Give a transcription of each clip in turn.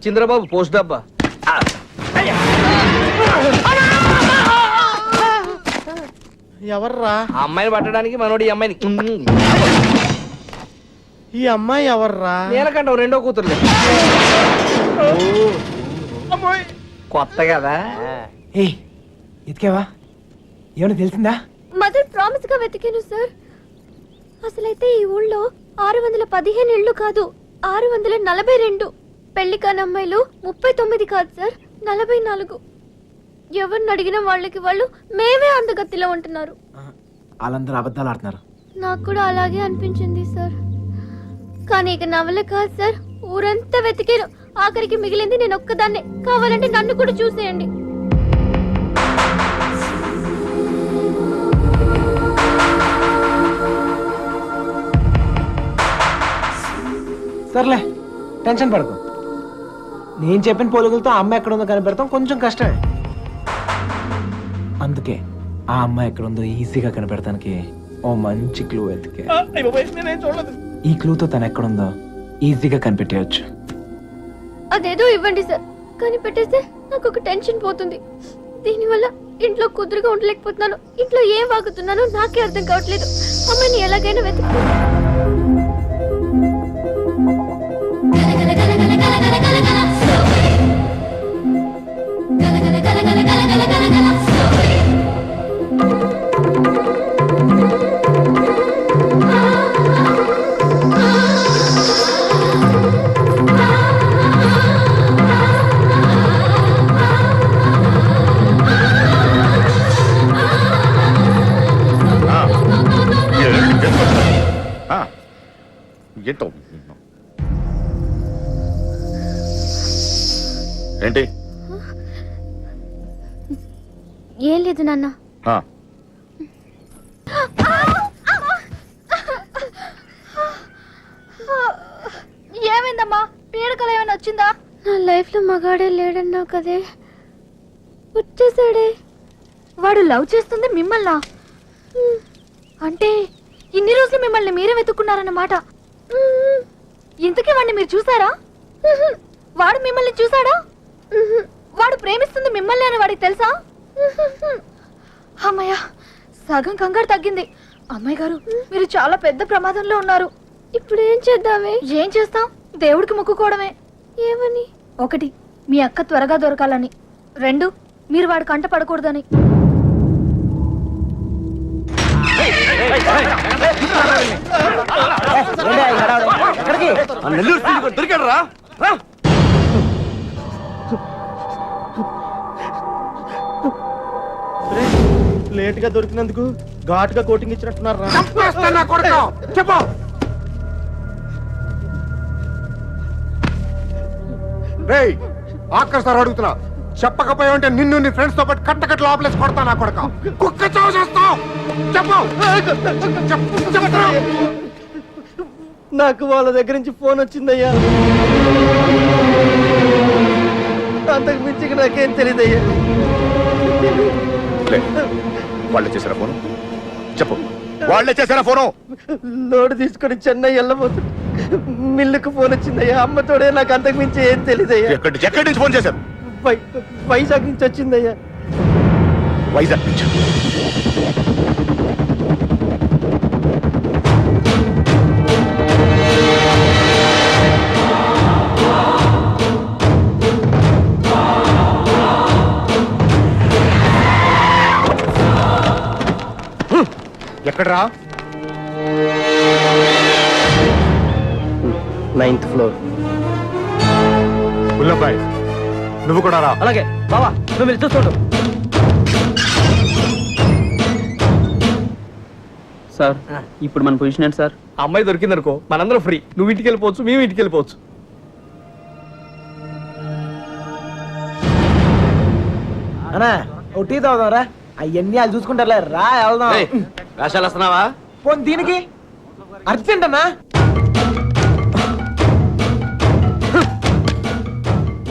వచ్చింద్రా బాబు post డబ్బా. ఎవర్రా ఆ అమ్మాయిని పట్టడానికి మనోడు ఈ అమ్మాయిని ఈ అమ్మాయి ఎవర్రా? నేనకంట రెండో కూతురులే. కొత్త కదా. ఎతికేవా? ఏమన్నా తెలిసిందా? మదర్ ప్రామిస్ గా వెతికాను సార్. అసలైతే ఈ ఊళ్ళో 615 ఇళ్ళు కాదు, 642. పెళ్లి కాని అమ్మాయిలు 39 కాదు సార్, 44. ఎవరిని అడిగిన వాళ్ళకి వాళ్ళు మేమే అందగత్తిలో ఉంటున్నారు. వాళ్ళందరూ అబద్ధాలు ఆడుతున్నారు. నాకు కూడా అలాగే అనిపించింది సార్. కానీ ఇక నవల కాదు సార్, ఊరంతా వెతికాను. ఆఖరికి మిగిలింది నేను ఒక్కదాన్నే. కావాలంటే నన్ను కూడా చూసేయండి. సర్లే, టెన్షన్ పడకు. నేను చెప్పిన పోలికలతో ఆ అమ్మాయి ఎక్కడ ఉందో కనిపెడతాం కొంచెం కష్టమే. అందుకే ఆ అమ్మాయి ఎక్కడ ఉందో ఈజీగా కనిపెడతానికి ఓ మంచి క్లూ ఎతికే. ఈ క్లూతో తను ఎక్కడుందో ఈజీగా కనిపెట్టేయచ్చు. అదేదో ఇవ్వండి సార్, కానీ పెట్టేస్తే నాకు ఒక టెన్షన్ పోతుంది. దీనివల్ల ఇంట్లో కుదురుగా ఉండలేకపోతున్నాను. ఇంట్లో ఏం వాగుతున్నానో నాకే అర్థం కావట్లేదు. అమ్మాయిని ఎలాగైనా వెతుకు. ఏంటి? ఏం లేదు నాన్న. ఏమైందమ్మా? పీడకలు ఏమైనా వచ్చిందా? నా లైఫ్ లో మగాడే లేడన్నావు కదే, వచ్చేసాడే. వాడు లవ్ చేస్తుంది మిమ్మల్నా? అంటే ఇన్ని రోజులు మిమ్మల్ని మీరే వెతుక్కున్నారన్నమాట. ఇంతకీ వాడిని మీరు చూసారా? వాడు మిమ్మల్ని చూసాడా? వాడు ప్రేమిస్తుంది మిమ్మల్ని అని వాడికి తెలుసా? అమ్మయ్య, సగం కంగారు తగ్గింది. అమ్మాయి గారు, మీరు చాలా పెద్ద ప్రమాదంలో ఉన్నారు. ఇప్పుడు ఏం చేద్దామే? ఏం చేస్తాం? దేవుడికి మొక్కుకోవడమే. ఏమని? 1, మీ అక్క త్వరగా దొరకాలని. 2, మీరు వాడి కంట పడకూడదని. దొరికాడరా? లేట్ గా దొరికినందుకు ఘాటుగా కోటింగ్ ఇచ్చినట్టున్నారా? చెప్పు. ఆఖరి సార్ అడుగుతున్నా, చెప్పకపోయా అంటే నిన్ను నీ ఫ్రెండ్స్ తో పాటు కట్టకట్టు లోపలేసి కొడతా నా కొడక. కుక్క చావు చేస్తావు. చెప్పు. నాకు వాళ్ళ దగ్గర నుంచి ఫోన్ వచ్చిందయ్యా. అంతకు మించి నాకేం తెలియదయ్యా. వాళ్ళే చేశారా ఫోను? చెప్పు, వాళ్ళే చేశారా ఫోను? లోడ్ తీసుకొని చెన్నై వెళ్ళబోతు మిల్లుకు ఫోన్ వచ్చిందయ్యా. అమ్మతోడే, నాకు అంతకు మించి ఏం తెలియదయ్యా. ఎక్కడి నుంచి ఫోన్ చేశారు? వైజాగ్ నుంచి వచ్చిందయ్యా. వైజాగ్ నుంచి? ఎక్కడరా? 9th floor. గుల్లబ్బాయ్, నువ్వు కూడా రా. అలాగే బావా, నువ్వు మీరు చూసుకోండు. సార్, ఇప్పుడు మన పొజిషన్ ఏంటి సార్? అమ్మాయి దొరికిందనుకో మనందరం ఫ్రీ. నువ్వు ఇంటికి వెళ్ళిపోవచ్చు, మేము ఇంటికి వెళ్ళిపోవచ్చు. అన్నా ఓ టీ తాగుదాంరా. అవన్నీ వాళ్ళు చూసుకుంటారులే, రా వెళ్దాం. వేషాలు వస్తున్నావా? పోనీ దీనికి అర్జెంట్ అన్నా.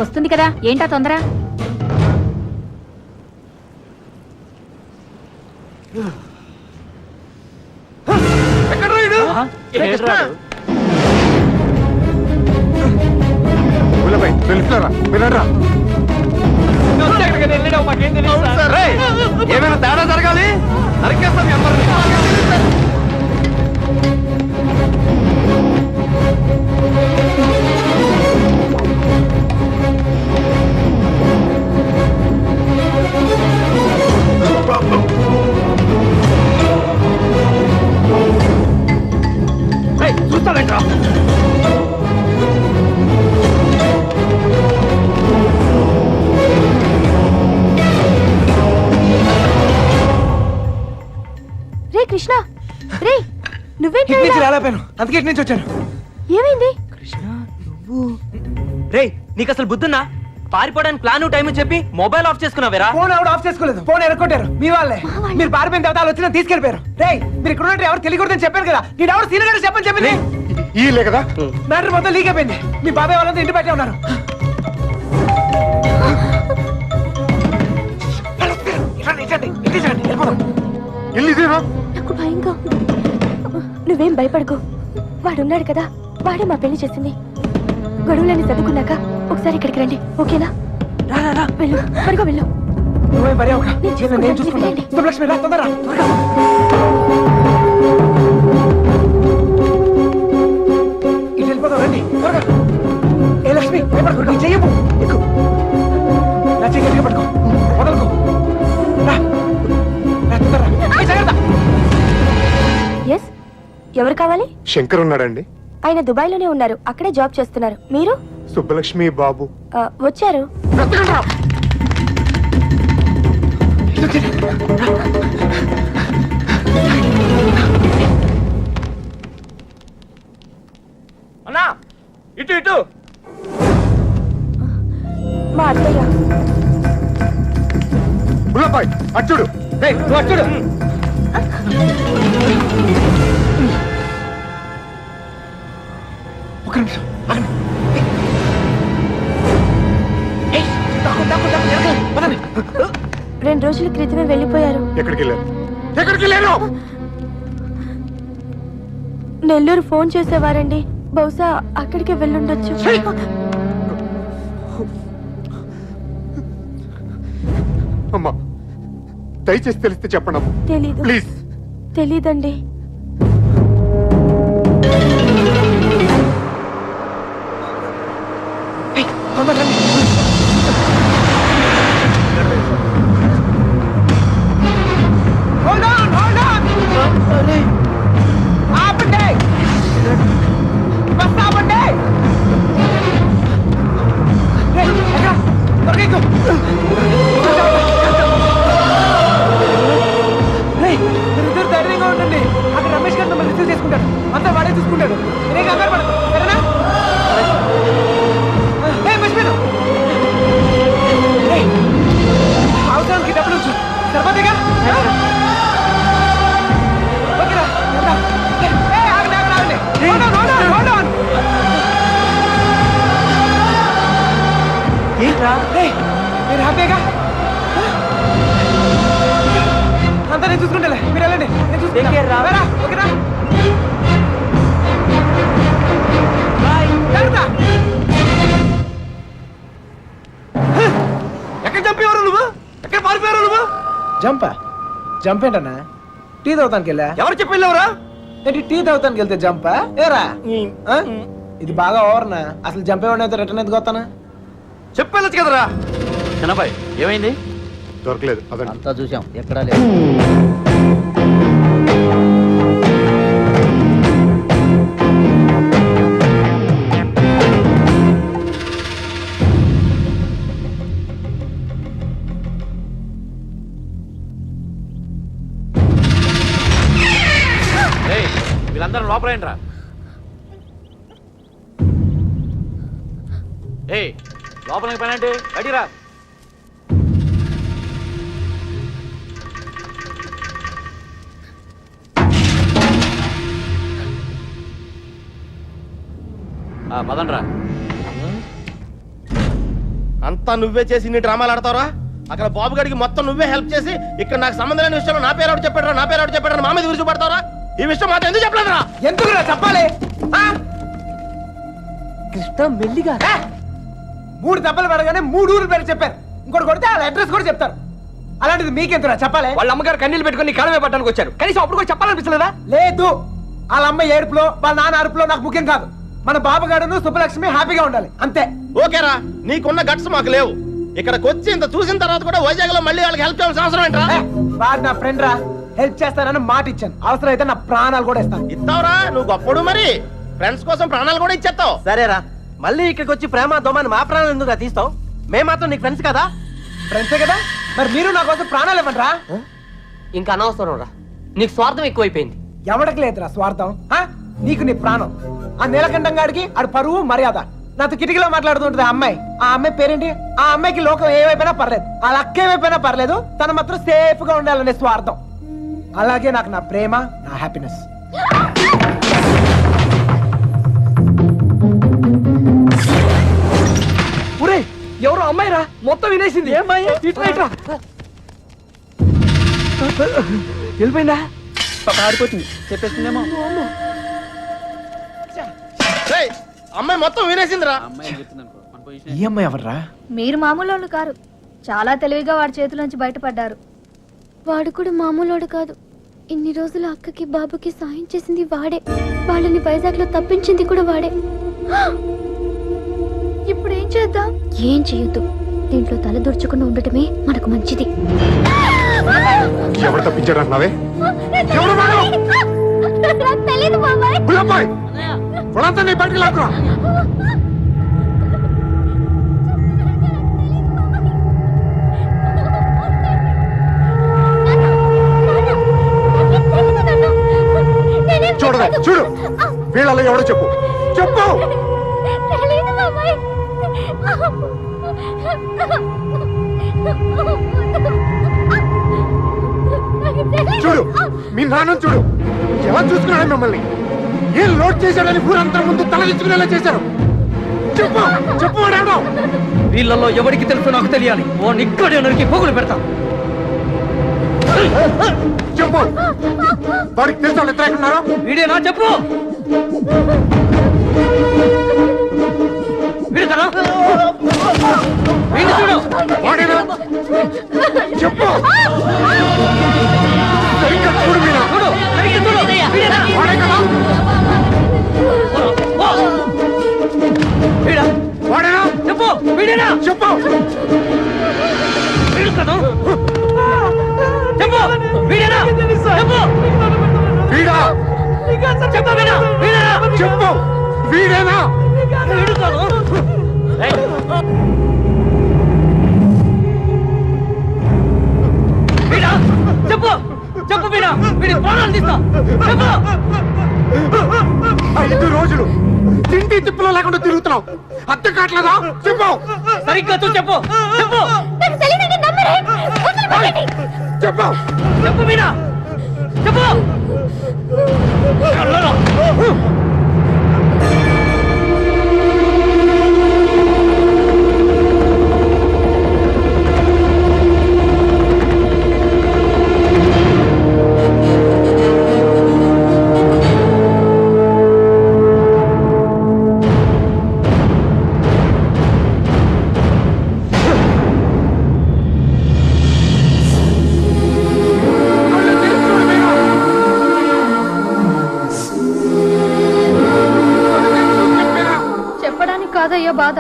వస్తుంది కదా, ఏంటా తొందర? గుల్లబ్బాయ్, బాబాయ్ వెళ్ళిపోరా వెళ్ళరా. మాకేం తెలియదు సార్. రేయ్, ఏమైనా తేడా జరగాలి నరికేస్తాం ఎవరిని. చూస్తావేంట్రా? రే కృష్ణ, రే నువ్వే ఇటు నుంచి రాలేపోయాను, అందుకే ఇటు నుంచి వచ్చాను. ఏమైంది? రేయ్ నీకు అసలు బుద్ధున్నా? పారిపోవడానికి ప్లాన్ టైం చెప్పి మొబైల్ ఆఫ్ చేసుకున్నావేరా? ఫోన్ ఎవడు ఆఫ్ చేసుకోలేదు, ఫోన్ ఎరగొట్టారు మీ వాళ్ళే. మీరు పారిపోయిన తర్వాత వచ్చిన తీసుకెళ్ళిపోయారు. రేయ్ మీరు ఇక్కడ ఉన్నట్టు ఎవరు తెలియకూడదని చెప్పాను కదా. నేను ఎవరు సీనియర్ గారు చెప్పని చెప్పింది. ఈలే కదా. మ్యాటర్ మొత్తం లీక్ అయిపోయింది. మీ బాబాయ్ వాళ్ళంతా ఇంటి బయటే ఉన్నారు. ఇల్లు ఇదేనా? నాకు భయంగా ఉంది. నువ్వేం భయపడకు, వాడున్నాడు కదా, వాడే మా పెళ్లి చేసింది. గొడవలన్నీ చదువుకున్నాక ఒకసారి ఇక్కడికి రండి, ఓకేనా? వెళ్ళు, త్వరగా వెళ్ళు. నువ్వేం భయం ఒక, నేను చూసుకుంటాను, నేను చూసుకుంటాను. వెళ్ళండి. శుభలక్ష్మి రా, తొందరగా త్వరగా. ఇటు వెళ్ళిపోతాం రండి త్వరగా. ఏ లక్ష్మి భయపడకు, నీ చెయ్యము ఎక్కు. నా చెయ్యి గట్టిగా పట్టుకో, వదలకు. రా రా, తొందరగా. ఏ, జాగ్రత్త. ఎస్, ఎవరు కావాలి? శంకర్ ఉన్నాడండి. ఆయన దుబాయ్లోనే ఉన్నారు, అక్కడే జాబ్ చేస్తున్నారు. మీరు? సుబ్బలక్ష్మి బాబు వచ్చారు. అన్నా ఇటు ఇటు. మా అత్తయ్య. బుల్లబాయ్ అచ్చుడు. రేయ్, నువ్వు అటు చూడు. ఒక్క నిమిషం ఆగండి. ఏయ్, దాక్కు, దాక్కు, దాక్కు, జరగండి. పదండి. 2 రోజుల క్రితమే వెళ్ళిపోయారు. ఎక్కడికి వెళ్ళారు? ఎక్కడికి వెళ్ళారు? నెల్లూరు ఫోన్ చేసేవారండి, బహుశా అక్కడికే వెళ్ళుండొచ్చు. అమ్మా దయచేసి తెలిస్తే చెప్పండి అమ్మా తెలీదు. ప్లీజ్. తెలీదండి. ఏయ్, తొందరగా రండి. Hold on, hold on. ఆపండి. బస్ ఆపండి. రేయ్, ఎక్కడ? త్వరగా ఎక్కు. రేయ్, మీరిద్దరు ధైర్యంగా ఉండండి. అక్కడ రమేష్ గారు మిమ్మల్ని రిసీవ్ చేసుకుంటాడు. అంతా వాడే చూసుకుంటాడు. మీరేం కంగారు పడదు, సరేనా? ఏయ్, మర్చిపోయాను. ఏయ్, అవసరానికి డబ్బులు ఉంచు, సరిపోతేగా? ఓకేరా, వెళ్దాం. ఏయ్, ఆగండి, ఆగండి, ఆగండి. Hold on, hold on, hold on. ఏంట్రా? ఏయ్, మీరు హ్యాపీగా? అంతా నేను చూసుకుంటాలే, మీరు వెళ్ళండి, నేను చూసుకుంటా. రా, ఓకేనా? జాగ్రత్త. ఎక్కడ చంపేవారు నువ్వు? ఎక్కడ పారిపోయారు నువ్వు? జంప్ ఏంటన్నా? టీ తాగుతానికి వెళ్ళా. ఎవరు చెప్పి వెళ్ళావురా? ఏంటి టీ తాగుతానికి వెళ్తే జంపా? ఏరా ఆ? ఇది బాగా ఓవర్నా? అసలు జంప్ ఏమన్నా రిటర్న్ ఎందుకు వస్తానా? చెప్పెళ్ళచ్చు కదరా. చిన్నబాయ్ ఏమైంది? దొరకలేదు అదండి. అంతా చూసాం, ఎక్కడా లేదు. వీళ్ళందరూ లోపలేంట్రా. ఏయ్, లోపలికి పని అంటే అడిరా. పదండ్రా. అంతా నువ్వే చేసి నీ డ్రామాలు ఆడతావరా? అక్కడ బాబు గడికి మొత్తం నువ్వే హెల్ప్ చేసి ఇక్కడ నాకు సంబంధం లేని విషయంలో నా పేరు ఎవరు చెప్పాడు, నా పేరు ఎవరు చెప్పాడు, మా మీద విరుచుపడతావరా? ఈ విషయం మాత్రం ఎందుకు చెప్పలేదురా? ఎందుకురా చెప్పాలి? కృష్ణ మెల్లిగా 3 దెబ్బలు పడగానే 3 ఊరు పేరు చెప్పారు. ఇంకోటి కొడితే వాళ్ళ అడ్రస్ కూడా చెప్తారు. అలాంటిది మీకెందుకు చెప్పాలి? వాళ్ళ అమ్మగారు కన్నీళ్ళు పెట్టుకుని కాలమే పట్టడానికి వచ్చారు. కనీసం అప్పుడు కూడా చెప్పాలనిపించలేదా? లేదు, వాళ్ళ అమ్మ ఏడుపులో వాళ్ళ నాన్న అరుపులో నాకు ముఖ్యం కాదు. మన బాబుగాడును సుబ్బలక్ష్మి హ్యాపీగా ఉండాలి అంతే. ఓకేరా, నీకున్న గట్స్ మాకు లేవు. ఇక్కడికి వచ్చి ఇంత చూసిన తర్వాత కూడా వైజాగ్ లో మళ్ళీ వాళ్ళకి హెల్ప్ చేయాల్సిన అవసరం ఏంట్రా? వాడు నా ఫ్రెండ్ రా, హెల్ప్ చేస్తానని మాట ఇచ్చాను. అవసరం అయితే నా ప్రాణాలు కూడా ఇస్తాను. ఇస్తావురా, నువ్వు గొప్పడు. మరి ఫ్రెండ్స్ కోసం ప్రాణాలు కూడా ఇచ్చేస్తావు. సరేరా, మళ్ళీ ఇక్కడికి వచ్చి ప్రేమ దోమని మా ప్రాణాలు ఎందుకు తీస్తావు? మేము మాత్రం నీకు ఫ్రెండ్స్ కదా. ఫ్రెండ్సే కదా, మరి మీరు నా కోసం ప్రాణాలు ఇవ్వండిరా. ఇంకా అనవసరం రా, నీకు స్వార్థం ఎక్కువైపోయింది. ఎవరికి లేదురా స్వార్థం. నీకు నీ ప్రాణం. ఆ నీలకంఠం గాడికి ఆడు పరువు మర్యాద. నాతో కిటికీలో మాట్లాడుతుంటది ఆ అమ్మాయి పేరేంటి? ఆ అమ్మాయికి లోకం ఏమైపోయినా పర్లేదు, వాళ్ళ అక్క ఏమైపోయినా పర్లేదు, తను మాత్రం సేఫ్ గా ఉండాలనే స్వార్థం. అలాగే నాకు నా ప్రేమ, నా హ్యాపీనెస్. ఒరే, ఎవరో అమ్మాయిరా, మొత్తం వినేసింది. ఏమ్మాయి? ఇట్లా వెళ్ళిపోయిందా? ఆడిపోతుంది, చెప్పేస్తుందేమో. రేయ్, అమ్మాయి మొత్తం వినేసిందిరా. ఈ అమ్మాయి ఎవర్రా? మీరు మామూలు కారు, చాలా తెలివిగా వాడి చేతిలోంచి బయటపడ్డారు. వాడు కూడా మామూలోడు కాదు. ఇన్ని రోజులు అక్కకి బాబుకి సాయం చేసింది వాడే, వాళ్ళని వైజాగ్ లో తప్పించింది కూడా వాడే. ఇప్పుడు ఏం చేద్దాం? ఏం చేయొద్దు, దీంట్లో తల దూర్చకుండా ఉండటమే మనకు మంచిది. ఎవరు తప్పించాడు అంటున్నావే? తెలీదు బాబాయ్. గుల్లబ్బాయ్, వాళ్ళంతా నీ బయటికి లాక్కురా. చూడవే, చూడు, వీళ్ళలో ఎవడో చెప్పు. చూడు, మీ నాన్న చూడు, ఎలా చూసుకున్నాడు మిమ్మల్ని. ఏం లోడ్ చేశాడని ఊరంతా ముందు తలదించుకునేలా చేశారు. చెప్పు వాడేవడో. వీళ్ళల్లో ఎవరికి తెలుసు నాకు తెలియాలి. ఓ నిక్కడే నరికి పోగులు పెడతా. చెప్పు, వాడికి తెలుసు వాళ్ళు ఎక్కడ ఉన్నారో. వీడేనా? చెప్పు. వీడు కదా, వీడిని చూడు. వాడేనా? చెప్పు, సరిగ్గా చూడు. మీరా చూడు, సరిగ్గా చూడు. వీడేనా? వాడే కదా. వీడా? వాడేనా? చెప్పు. వీడేనా? చెప్పు. వీడు కదా. చెప్పు. వీడేనా? చెప్పు. వీడా? చెప్పు. వీడా? వీడేనా? చెప్పు. వీడేనా? వీడు కాదు. వీడా? చెప్పు. చెప్పు. వీడా? వీడి ప్రాణాలు తీస్తా. చెప్పు. 5 రోజులు తిండి తిప్పులో లేకుండా తిరుగుతున్నావు. అర్థం కావట్లేదా? చెప్పు. సరిగ్గా చూ. చెప్పు. చెప్పు. చెప్పు. చెప్పు. వీడా? చెప్పు. చెప్పడానికి కాదయ్యా బాధ,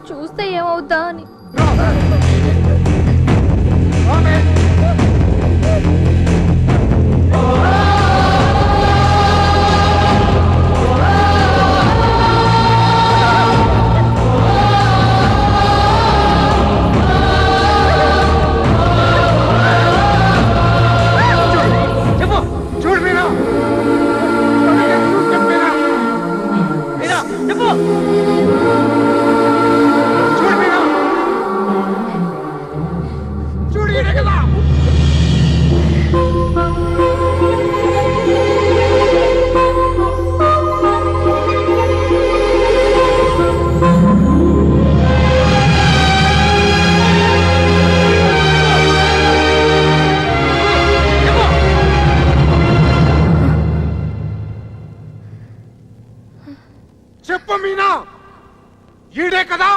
చూస్తే ఏమవుద్దా అని. చెప్పు. చూడు మీరా. వీడా? చెప్పు. చూడు మీరా. చూడు, ఈయనే కదా. చెప్పు మీనా, ఈడే కదా.